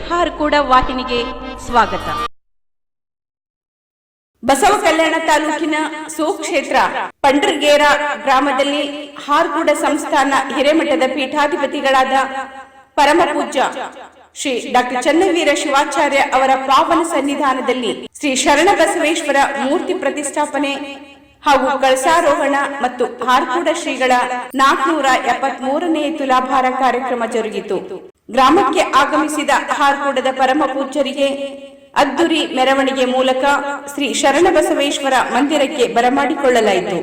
ಹಾರ್ಕೂಡ ವಾಹಿನಿಗೆ ಸ್ವಾಗತ. ಬಸವ ಕಲ್ಯಾಣ ತಾಲೂಕಿನ ಸುಕ್ಷೇತ್ರ ಪಂಡ್ರಗೇರ ಗ್ರಾಮದಲ್ಲಿ ಹಾರ್ಕೂಡ ಸಂಸ್ಥಾನ ಹಿರೇಮಠದ ಪೀಠಾಧಿಪತಿಗಳಾದ ಪರಮ ಪೂಜ್ಯ ಶ್ರೀ ಡಾಕ್ಟರ್ ಚನ್ನವೀರ ಶಿವಾಚಾರ್ಯ ಅವರ ಪಾವನ ಸನ್ನಿಧಾನದಲ್ಲಿ ಶ್ರೀ ಶರಣ ಬಸವೇಶ್ವರ ಮೂರ್ತಿ ಪ್ರತಿಷ್ಠಾಪನೆ ಹಾಗೂ ಕಳಸಾರೋಹಣ ಮತ್ತು ಹಾರ್ಕೂಡ ಶ್ರೀಗಳ 473ನೇ ತುಲಾಭಾರ ಕಾರ್ಯಕ್ರಮ ಜರುಗಿತು. ಗ್ರಾಮಕ್ಕೆ ಆಗಮಿಸಿದ ಹಾರ್ಕೂಡದ ಪರಮ ಪೂಜ್ಯರಿಗೆ ಅದ್ದೂರಿ ಮೆರವಣಿಗೆ ಮೂಲಕ ಶ್ರೀ ಶರಣ ಬಸವೇಶ್ವರ ಮಂದಿರಕ್ಕೆ ಬರಮಾಡಿಕೊಳ್ಳಲಾಯಿತು.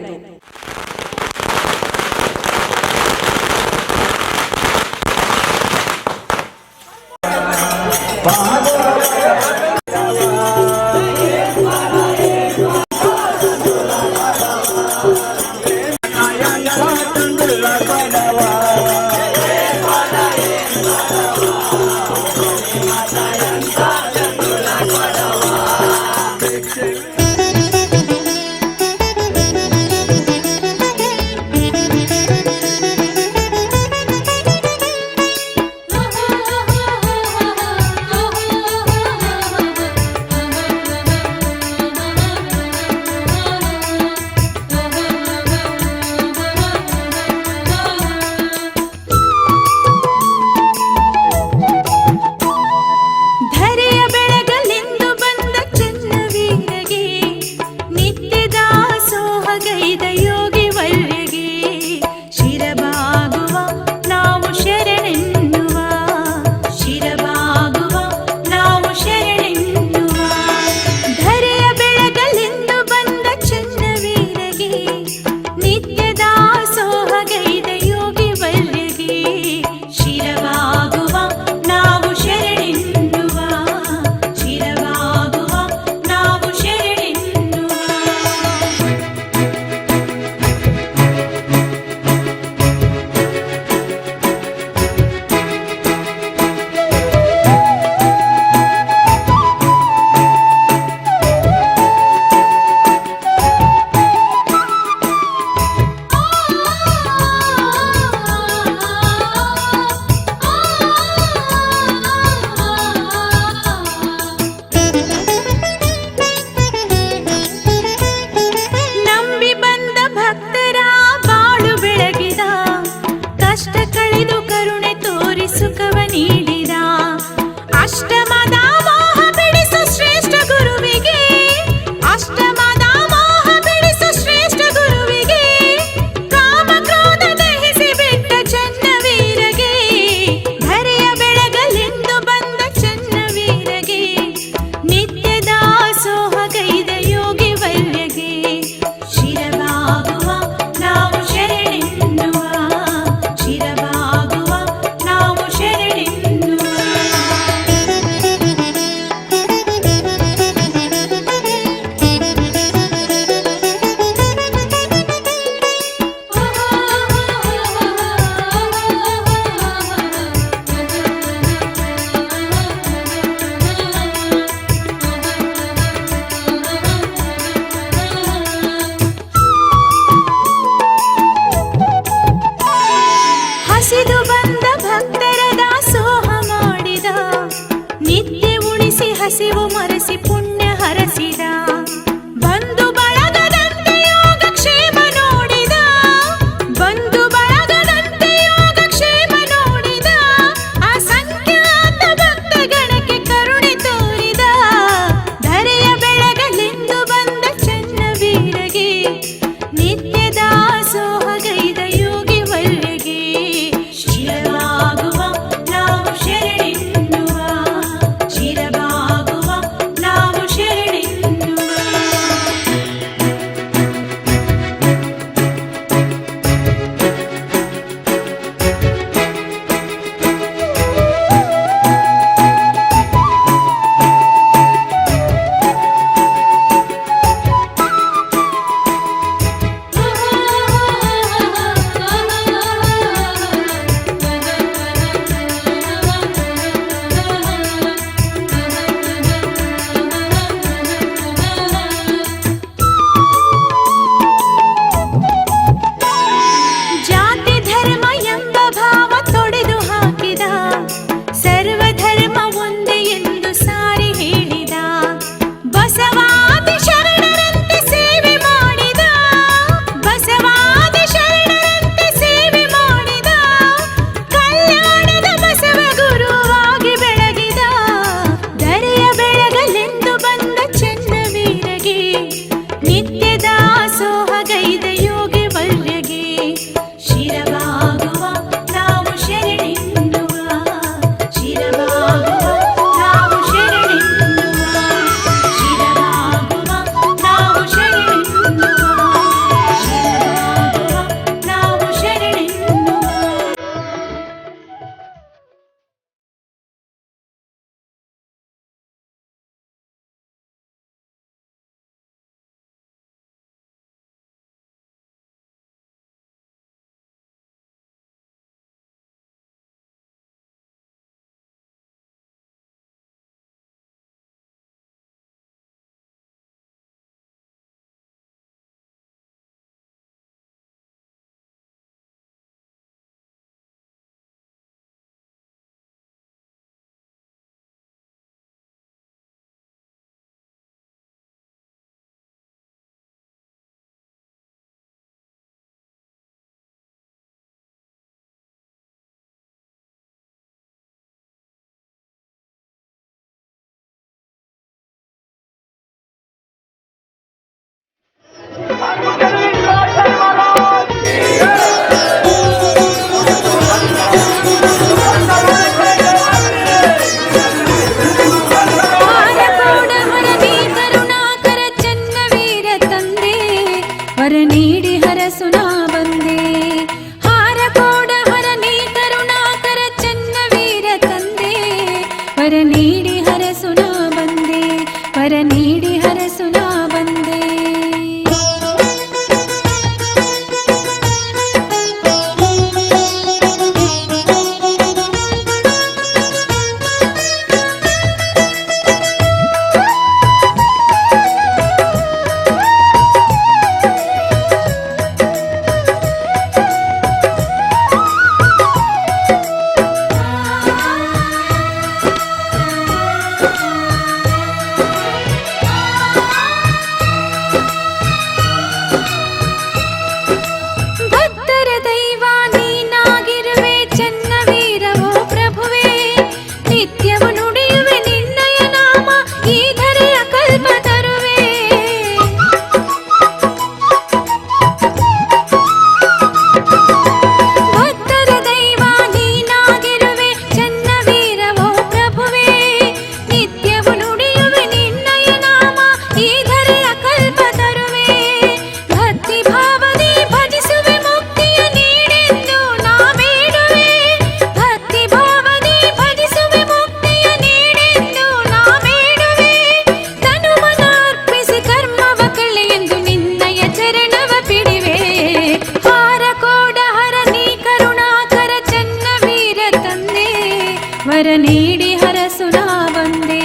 ವರ ನೀಡಿ ಹರಸುನಾ ಬಂದೆ,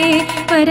ವರ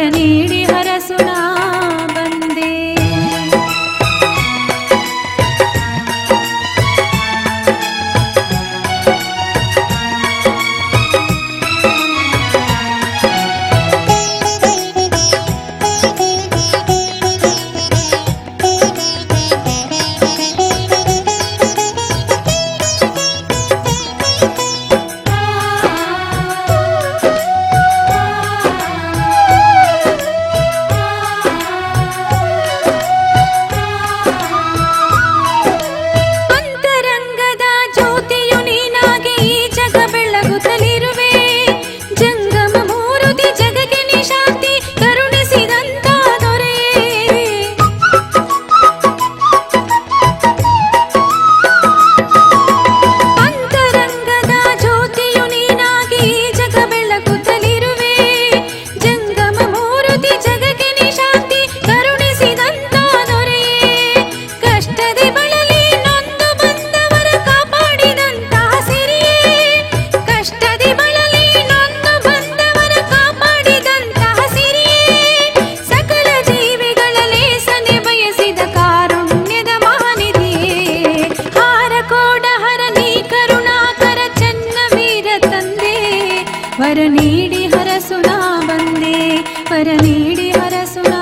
ನೀಡಿ ಹರಸುನಾ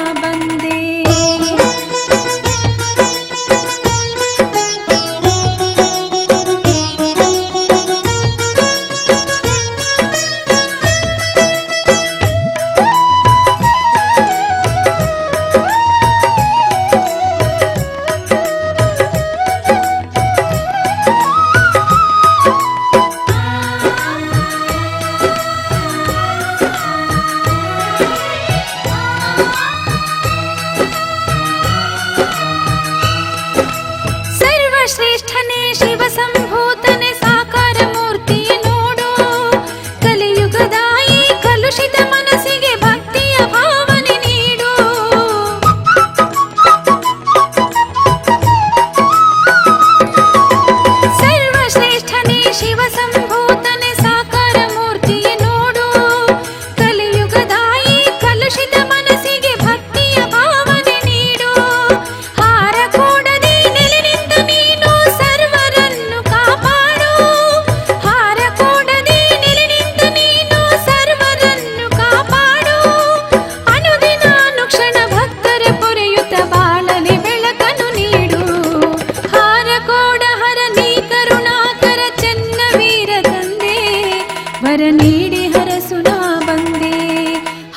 ಬಂದೆ. ಶ್ರೇಷ್ಠನೇ ಶಿವ ಸಂಭೂತನೆ ಸಾಕಾರ ಮೂರ್ತಿಯ ನೋಡು, ಕಲಿಯುಗದಾಯಿ ಕಲುಷಿತ ಮನಸ್ಸಿಗೆ ಭಕ್ತಿಯ ಭಾವನೆ ನೀಡು. ಸರ್ವಶ್ರೇಷ್ಠನೇ ಶಿವ ಸಂಭೂತನೆ ಸಾಕಾರ ಮೂರ್ತಿಯ ನೋಡು, ಕಲಿಯುಗದಾಯಿ ಕಲುಷಿತ ಮನಸ್ಸಿಗೆ ಭಕ್ತಿಯ ಭಾವನೆ ನೀಡು. ಹಾರ ಕೊಡದೆ ನೆಲೆ ನಿಂತ ನೀನು ಸರ್ವರನ್ನು ಕಾಪಾಡು, ಹಾರ ಕೊಡದೆ ನೆಲೆ ನಿಂತ ನೀನು ಸರ್ವರನ್ನು ಕಾಪಾಡು. ಅನುದಿನ ಅನುಕ್ಷಣ ಭಕ್ತರ ಪೊರೆಯುತ್ತ ಬಾಳನೆ ಬೆಳಕನ್ನು ನೀಡು. ಹಾರ ಕೋಡ ಹರ ನೀ ಕರುಣಾಕರ ಚೆನ್ನ ವೀರ ತಂದೆ, ವರ ನೀಡಿ ಹರಸುನಾ ಬಂದೆ.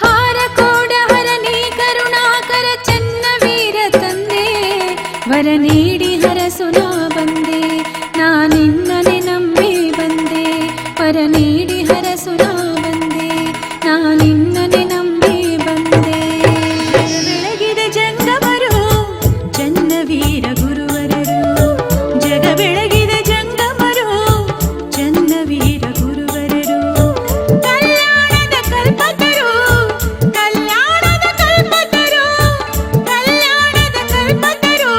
ಹಾರ ಕೋಡ ಹರ ನೀ ಕರುಣಾಕರ ಚೆನ್ನ ವೀರ ತಂದೆ, ವರ ನೀಡಿ ಹರಸು ನಾ ಬಂದೆ, ನಾ ನಿನ್ನನೆ ನಂಬಿ ಬಂದೆ. ವರ ನೀಡಿ ಹರಸು ನಾ ಬಂದೆ, ನಾ ನಿನ್ನನೆ ನಂಬಿ ಬಂದೆ. ಬೆಳಗಿದ ಜಂಗಮರು ಚನ್ನವೀರ ಗುರುವರರು, ಜಗ ಬೆಳಗಿದ ಜಂಗಮರು ಚನ್ನವೀರ ಗುರುವರರು. ಕಲ್ಯಾಣದ ಕಲ್ಪತರು, ಕಲ್ಯಾಣದ ಕಲ್ಪತರು, ಕಲ್ಯಾಣದ ಕಲ್ಪತರು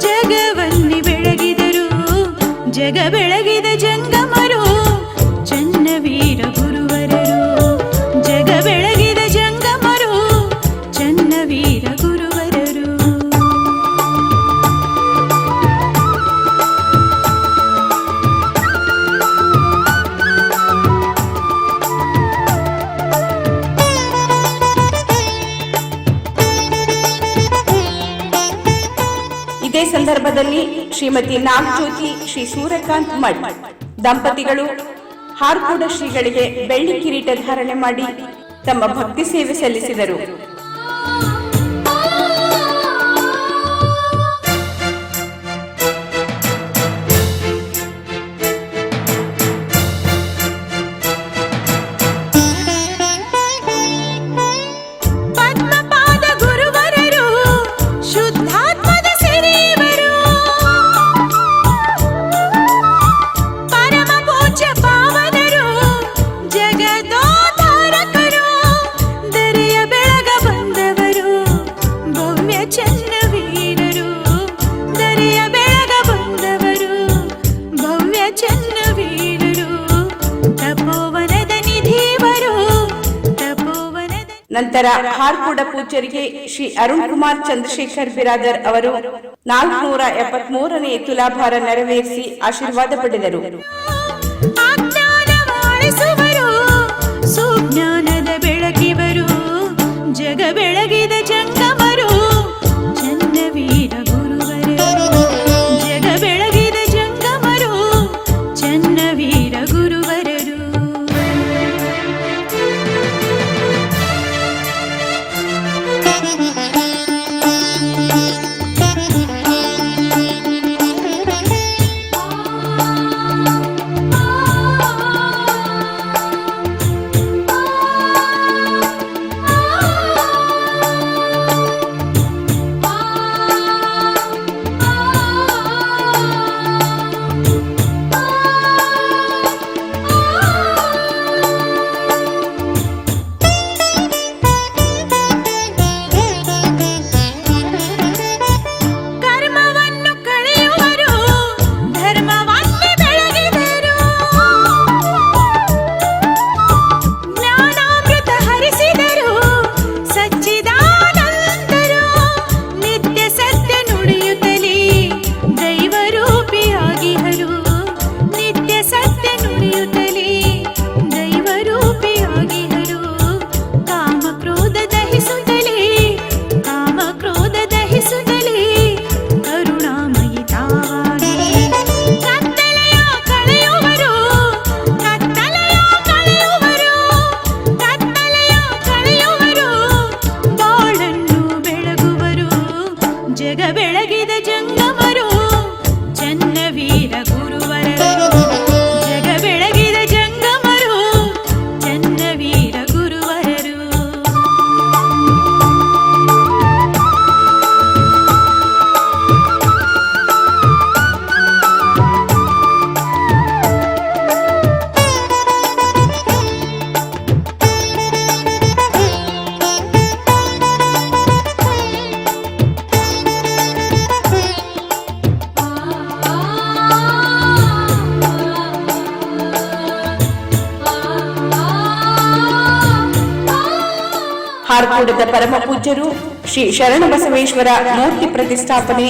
ಜಗವನ್ನಿ ಬೆಳಗಿದರು. ಜಗ ಬೆಳಗಿದ ಜಂಗಮರು ಚನ್ನವೀರ ಗುರುವರರು, ಜಗ ಬೆಳಗಿದ ಜಂಗಮರು ಚನ್ನವೀರ ಗುರುವರರು. ಇದೇ ಸಂದರ್ಭದಲ್ಲಿ ಶ್ರೀಮತಿ ನಾಗಜ್ಯೋತಿ ಶ್ರೀ ಸೂರ್ಯಕಾಂತ್ ಮಠ್ ದಂಪತಿಗಳು ಹಾರ್ಕೋಡ ಶ್ರೀಗಳಿಗೆ ಬೆಳ್ಳಿ ಕಿರೀಟ ಧಾರಣೆ ಮಾಡಿ ತಮ್ಮ ಭಕ್ತಿ ಸೇವೆ ಸಲ್ಲಿಸಿದರು. ಪದ್ಮಪಾದ ಗುರುವರರು ಶುದ್ಧಾತ್ಮದ ಸಿರಿವರು, ಪರಮ ಪೂಜ್ಯ ಪಾವನರು ಜಗದೋದ್ಧಾರಕರು, ದರೆಯ ಬೆಳಗ ಬಂದವರು ಭವ್ಯ ಚನ್ನವೀರರು, ದರೆಯ ಬೆಳಗ ಬಂದವರು ಭವ್ಯ ಚನ್ನವೀರರು. ತಪೋವನದ ನಿಧಿವರು, ತಪೋವನದ ನಂತರ ಹಾರ್ಕೋಡ ಪೂಜ್ಯರಿಗೆ ಶ್ರೀ ಅರುಣ್ ಕುಮಾರ್ ಚಂದ್ರಶೇಖರ್ ಬಿರಾದರ್ ಅವರು 473ನೇ ತುಲಾಭಾರ ನೆರವೇರಿಸಿ ಆಶೀರ್ವಾದ ಪಡೆದರು. ಅಜ್ಞಾನವಾಳಿಸುವರು, ಸುಜ್ಞಾನದ ಬೆಳಕಿವರು, ಜಗ ಬೆಳಗಿದ ಜಂಗಮರು ಚನ್ನವೀರ ಗುರುವರರು, ಜಗ ಬೆಳಗಿದ ಜಂಗಮರು ಚನ್ನವೀರ ಗುರುವರರು. ಕರ್ಮವನ್ನು ಕಳೆಯುವರು, ಧರ್ಮವನ್ನೇ ಬೆಳಗಿದರು, ಜ್ಞಾನಾಮೃತ ಹರಿಸಿದರು ಸಚ್ಚಿದಾನಂದರು. ನಿತ್ಯ ಸತ್ಯ ನುಡಿಯುತ್ತಲೇ ದೈವರೂಪಿಯಾಗಿಹರು, ನಿತ್ಯ ಸತ್ಯ ನುಡಿಯುತ್ತಲೇ ದೈವರೂಪಿಯಾಗಿಹರು. ಕಾಮ ಕ್ರೋಧ ದಹಿಸುತ್ತಲೇ, ಕಾಮ ಕ್ರೋಧ ದಹಿಸುತ್ತಲೇ ಕರುಣಾಮಯಿ ತಾವಾಗಿ. ಕತ್ತಲೆಯ ಕಳೆಯುವರು, ಕತ್ತಲೆಯ ಕಳೆಯುವರು, ಕತ್ತಲೆಯ ಕಳೆಯುವರು ಬಾಳನ್ನು ಬೆಳಗುವರು. ಜಗ ಬೆಳಗಿದ ಜಂಗಮರು ಚನ್ನವೀರ ಗುರುವರರು, ಜಗ ಬೆಳಗಿದ ಜಂಗಮರು ಚನ್ನವೀರ ಗುರುವರರು. ಹಾರ್ಕೋಡದ ಪರಮ ಪೂಜ್ಯರು ಶ್ರೀ ಶರಣಬಸವೇಶ್ವರ ಮೂರ್ತಿ ಪ್ರತಿಷ್ಠಾಪನೆ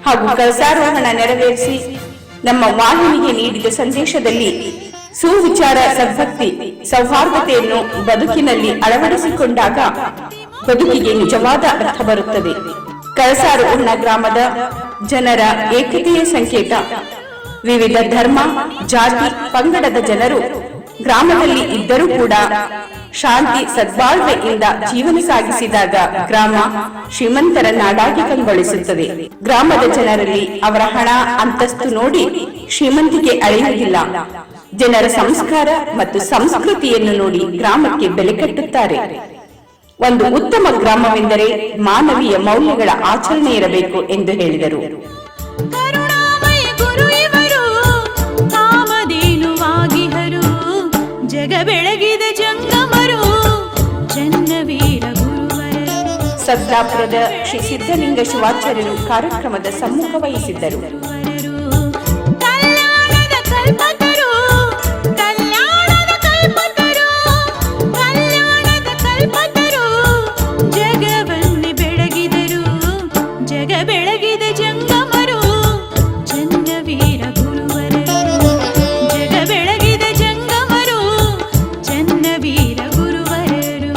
ಹಾಗೂ ಕಳಸಾರೋಹಣ ನೆರವೇರಿಸಿ ನಮ್ಮ ವಾಹಿನಿಗೆ ನೀಡಿದ ಸಂದೇಶದಲ್ಲಿ ಸುವಿಚಾರ, ಸದ್ಭಕ್ತಿ, ಸೌಹಾರ್ದತೆಯನ್ನು ಬದುಕಿನಲ್ಲಿ ಅಳವಡಿಸಿಕೊಂಡಾಗ ಬದುಕಿಗೆ ನಿಜವಾದ ಅರ್ಥ ಬರುತ್ತದೆ. ಕಳಸಾರೋಹಣ ಗ್ರಾಮದ ಜನರ ಏಕತೆಯ ಸಂಕೇತ. ವಿವಿಧ ಧರ್ಮ, ಜಾತಿ, ಪಂಗಡದ ಜನರು ಗ್ರಾಮದಲ್ಲಿ ಇದ್ದರೂ ಕೂಡ ಶಾಂತಿ ಸದ್ಬಾಳ್ವೆಯಿಂದ ಜೀವನ ಸಾಗಿಸಿದಾಗ ಗ್ರಾಮ ಶ್ರೀಮಂತರ ನಾಡಾಗಿ ಕಂಗೊಳಿಸುತ್ತದೆ. ಗ್ರಾಮದ ಜನರಲ್ಲಿ ಅವರ ಹಣ ಅಂತಸ್ತು ನೋಡಿ ಶ್ರೀಮಂತಿಕೆ ಅಳೆಯುವುದಿಲ್ಲ. ಜನರ ಸಂಸ್ಕಾರ ಮತ್ತು ಸಂಸ್ಕೃತಿಯನ್ನು ನೋಡಿ ಗ್ರಾಮಕ್ಕೆ ಬೆಲೆ ಕಟ್ಟುತ್ತಾರೆ. ಒಂದು ಉತ್ತಮ ಗ್ರಾಮವೆಂದರೆ ಮಾನವೀಯ ಮೌಲ್ಯಗಳ ಆಚರಣೆ ಇರಬೇಕು ಎಂದು ಹೇಳಿದರು. ಕರುಣಾಮಯ ಗುರು ಇವರು ಕಾಮಧೇನುವಾಗಿಹರು, ಜಗ ಬೆಳಗಿದ ಜಂಗಮರು ಚನ್ನವೀರ ಗುರುವರರು. ಸದ್ದಾಪುರದ ಶ್ರೀ ಸಿದ್ಧಲಿಂಗ ಶಿವಾಚಾರ್ಯರು ಕಾರ್ಯಕ್ರಮದ ಸಮ್ಮುಖ ವಹಿಸಿದ್ದರು. ಕಲ್ಯಾಣದ ಕಲ್ಪತರು, ಕಲ್ಯಾಣದ ಕಲ್ಪತರು, ಕಲ್ಯಾಣದ ಕಲ್ಪತರು ಜಗವನ್ನೇ ಬೆಳಗಿದರು, ಜಗ ಬೆಳಗಿದ ಜಂಗಮರು ಚನ್ನವೀರ ಗುರುವರರು, ಜಗ ಬೆಳಗಿದ ಜಂಗಮರು ಚನ್ನವೀರ ಗುರುವರರು.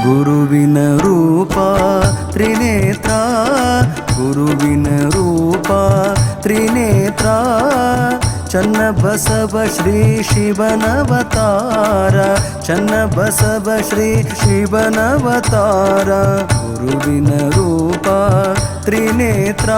ಗುರುವಿನ ರೂಪ ತ್ರಿನೇತ್ರ, ಗುರುವಿನ ರೂಪ ತ್ರಿನೇತ್ರ, ಚನ್ನಬಸವ ಶ್ರೀ ಶಿವನವತಾರ, ಚನ್ನಬಸವ ಶ್ರೀ ಶಿವನವತಾರ. ಗುರುವಿನ ರೂಪ ತ್ರಿನೇತ್ರ,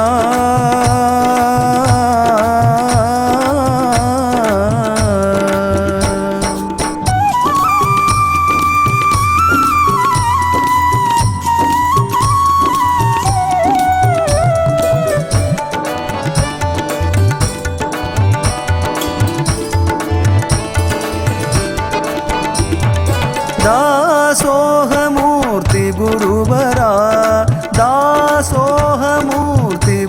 ದಾಸೋಹಮೂರ್ತಿ ಗುರುವರ, ದಾಸೋಹಮೂರ್ತಿ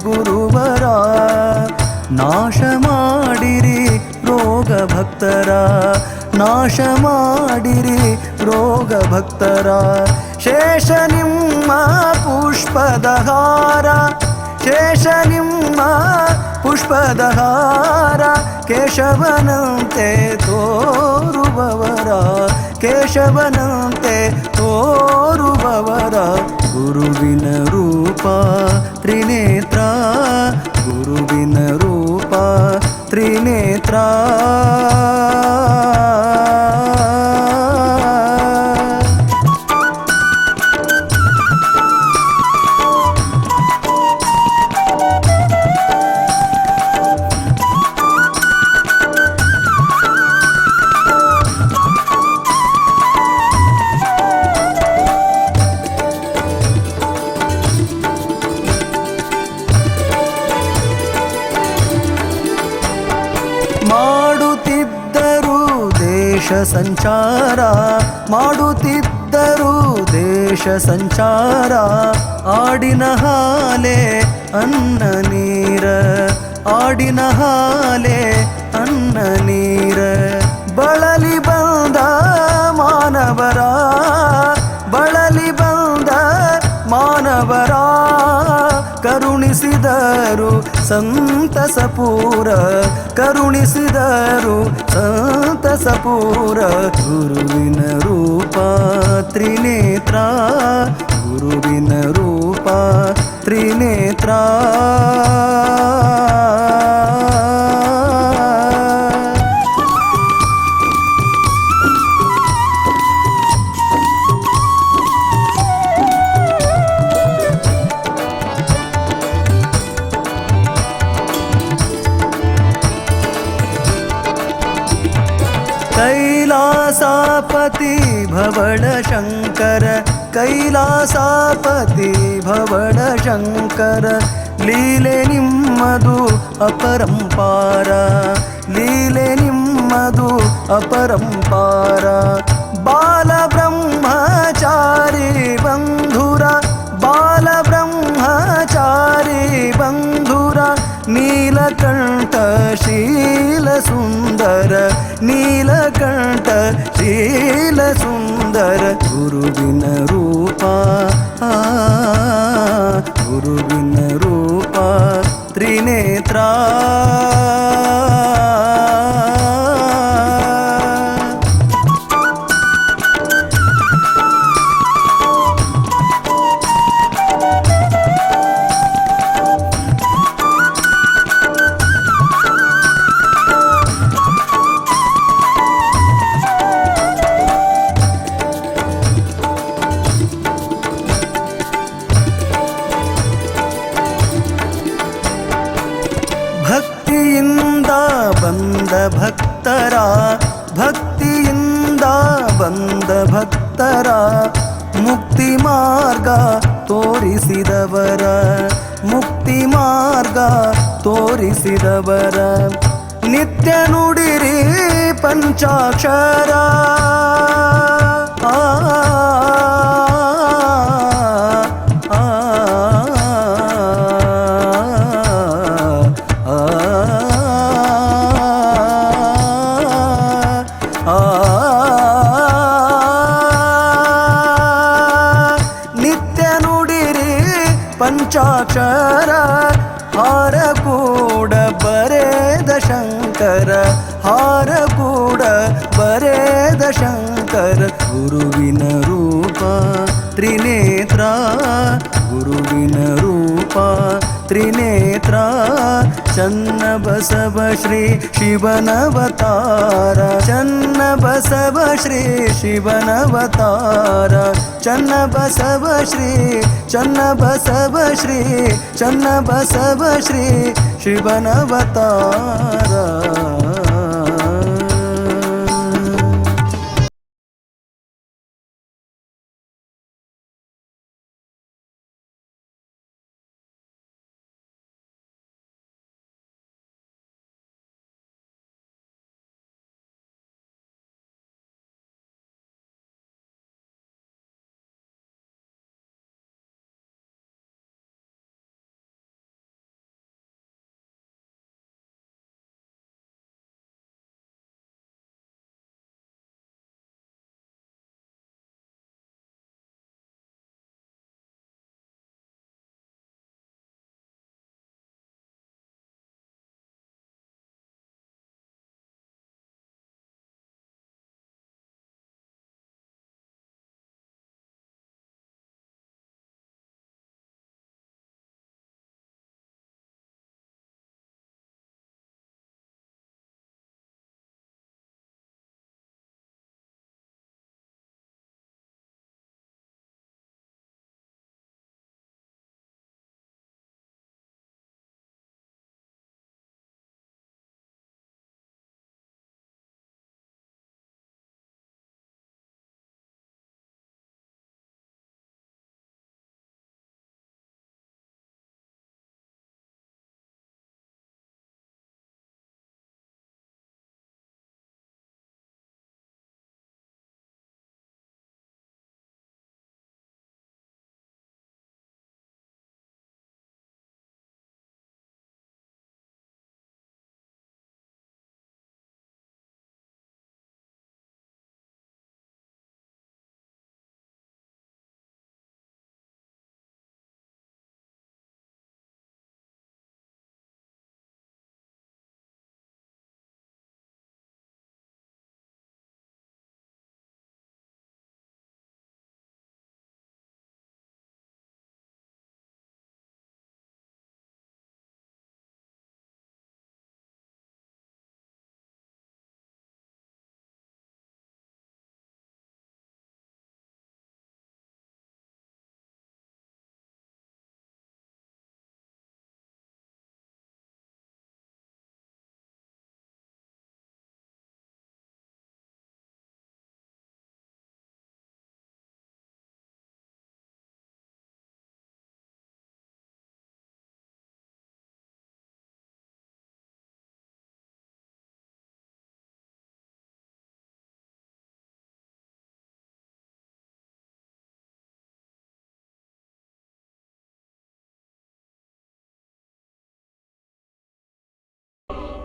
ಗುರುವರ, ನಾಶ ಮಾಡಿರಿ ರೋಗ ಭಕ್ತರ, ನಾಶ ಮಾಡಿರಿ ರೋಗ ಭಕ್ತರ. ಶೇಷ ನಿಮ್ಮ ಪುಷ್ಪದಹಾರ, ಶೇಷ ನಿಮ್ಮ ಪುಷ್ಪದಹಾರ, ಕೇಶವನಂತೆ ತೋರುವವರ, ಕೇಶವನಂತೆ ತೋರುವವರ. ಗುರುವಿನ ರೂಪ ತ್ರಿನೇತ್ರ, ಗುರುವಿನ ರೂಪ ತ್ರಿನೇತ್ರ. ಮಾಡುತ್ತಿದ್ದರು ದೇಶ ಸಂಚಾರ, ಮಾಡುತ್ತಿದ್ದರು ದೇಶ ಸಂಚಾರ. ಆಡಿನ ಹಾಲೆ ಅನ್ನ ನೀರ, ಆಡಿನ ಹಾಲೆ ಅನ್ನ ನೀರ. ಬಳಲಿ ಬಂದ ಮಾನವರ, ಬಳಲಿ ಬಂದ ಮಾನವರ. ಕರುಣಿಸಿದರು ಸಂತಸಪೂರ, ಕರುಣಿಸಿದರು ಸಂತಸಪೂರ. ಗುರುವಿನ ರೂಪ ತ್ರಿನೇತ್ರ, ಗುರುವಿನ ರೂಪ ತ್ರಿನೇತ್ರ. ಕೈಲಾಸಪತಿ ಭವಳ ಶಂಕರ, ಕೈಲಾಸಾಪತಿ ಭವಡ ಶಂಕರ ಲೀಲೆ ನಿಮ್ಮದು ಅಪರಂಪಾರ, ಲೀಲೆ ನಿಮ್ಮದು ಅಪರಂಪಾರ. ಬಾಲ ಬ್ರಹ್ಮಚಾರಿ ಬಂಧುರ, ಬಾಲ ಬ್ರಹ್ಮಚಾರಿ ಬಂಧುರ, ನೀಲಕಂಠ ಶೀಲ ಸುಂದರ, ನೀಲಕಂಠ ಶೀಲ ಸುಂದರ. ಗುರುವಿನ ರೂಪ, ಗುರುವಿನ ರೂಪ ತ್ರಿನೇತ್ರ. ಭಕ್ತಿಯಿಂದ ಬಂದ ಭಕ್ತರ, ಭಕ್ತಿಯಿಂದ ಬಂದ ಭಕ್ತರ ಮುಕ್ತಿ ಮಾರ್ಗ ತೋರಿಸಿದವರ, ಮುಕ್ತಿ ಮಾರ್ಗ ತೋರಿಸಿದವರ. ನಿತ್ಯ ನುಡಿರಿ ಪಂಚಾಕ್ಷರ, ನಿತ್ಯ ನುಡಿರಿ ಪಂಚಾಕ್ಷರ. ಹಾರ ಕೂಡ ಬರೆದ ಶಂಕರ, ಹಾರ ಕೂಡ ಬರೆದ ಶಂಕರ. ಗುರುವಿನ ರೂಪ ತ್ರಿನೇತ್ರ, ಗುರುವಿನ ರೂಪ ತ್ರಿನೇತ್ರ. ಚನ್ನ ಬಸವ ಶ್ರೀ ಶಿವನವತಾರ, ಚನ್ನ ಬಸವ ಶ್ರೀ ಶಿವನವತಾರ. ಚನ್ನ ಬಸವ ಶ್ರೀ, ಚನ್ನ ಬಸವ ಶ್ರೀ, ಚನ್ನ ಬಸವ ಶ್ರೀ ಶಿವನವತಾರ.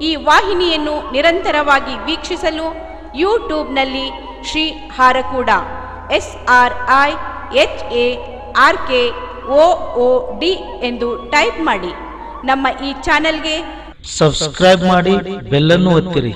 ಈ ವಾಹಿನಿಯನ್ನು ನಿರಂತರವಾಗಿ ವೀಕ್ಷಿಸಲು ಯೂಟ್ಯೂಬ್ನಲ್ಲಿ ಶ್ರೀ ಹಾರಕೂಡ SRIHARKOOD ಎಂದು ಟೈಪ್ ಮಾಡಿ. ನಮ್ಮ ಈ ಚಾನೆಲ್ಗೆ ಸಬ್ಸ್ಕ್ರೈಬ್ ಮಾಡಿ, ಬೆಲ್ಲನ್ನು ಒತ್ತಿರಿ.